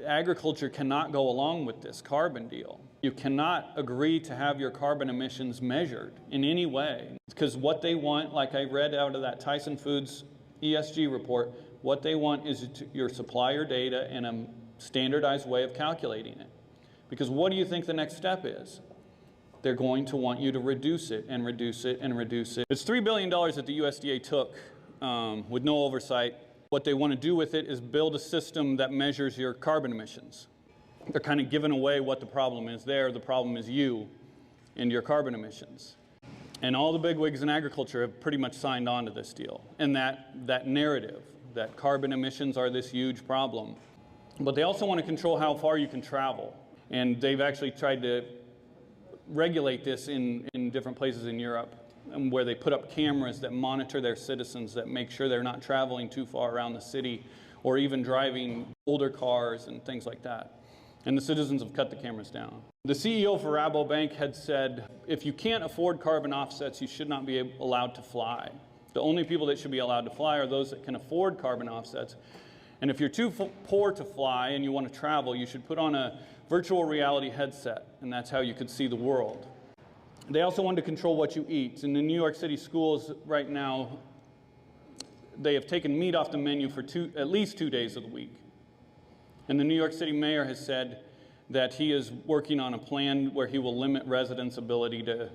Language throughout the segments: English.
agriculture cannot go along with this carbon deal. You cannot agree to have your carbon emissions measured in any way, because what they want, like I read out of that Tyson Foods ESG report, what they want is your supplier data in a standardized way of calculating it. Because what do you think the next step is? They're going to want you to reduce it and reduce it and reduce it. It's $3 billion that the USDA took with no oversight. What they want to do with it is build a system that measures your carbon emissions. They're kind of giving away what the problem is there. The problem is you and your carbon emissions. And all the bigwigs in agriculture have pretty much signed on to this deal. And that narrative, that carbon emissions are this huge problem. But they also want to control how far you can travel. And they've actually tried to regulate this in different places in Europe, where they put up cameras that monitor their citizens, that make sure they're not traveling too far around the city or even driving older cars and things like that. And the citizens have cut the cameras down. The CEO for Rabobank had said, if you can't afford carbon offsets, you should not be allowed to fly. The only people that should be allowed to fly are those that can afford carbon offsets. And if you're too poor to fly and you want to travel, you should put on a virtual reality headset, and that's how you could see the world. They also wanted to control what you eat. In the New York City schools right now, they have taken meat off the menu for at least 2 days of the week. And the New York City mayor has said that he is working on a plan where he will limit residents' ability to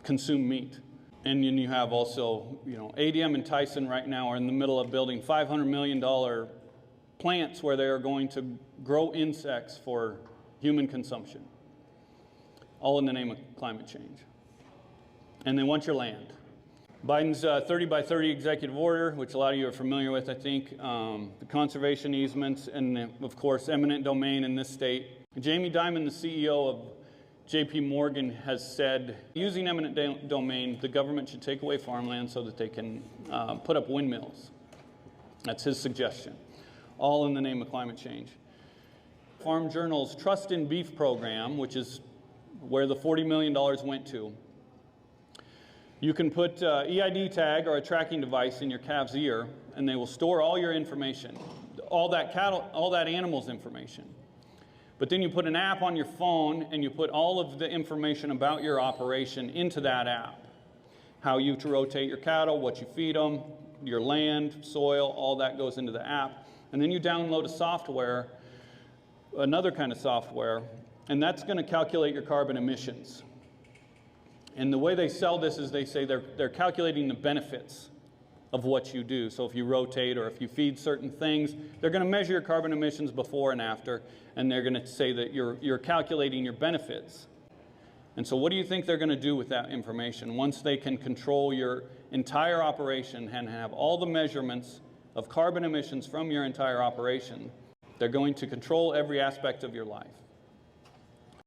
consume meat. And then you have also, ADM and Tyson right now are in the middle of building $500 million plants where they are going to grow insects for human consumption, all in the name of climate change. And they want your land. Biden's 30 by 30 executive order, which a lot of you are familiar with, I think, the conservation easements, and of course, eminent domain in this state. Jamie Dimon, the CEO of JP Morgan, has said, using eminent domain, the government should take away farmland so that they can put up windmills. That's his suggestion, all in the name of climate change. Farm Journal's Trust in Beef program, which is where the $40 million went to, you can put EID tag or a tracking device in your calf's ear, and they will store all your information, all that animal's information. But then you put an app on your phone, and you put all of the information about your operation into that app. How you to rotate your cattle, what you feed them, your land, soil, all that goes into the app. And then you download a software, another kind of software, and that's going to calculate your carbon emissions. And the way they sell this is they say they're calculating the benefits of what you do. So if you rotate or if you feed certain things, they're going to measure your carbon emissions before and after, and they're going to say that you're calculating your benefits. And so what do you think they're going to do with that information once they can control your entire operation and have all the measurements of carbon emissions from your entire operation? They're going to control every aspect of your life.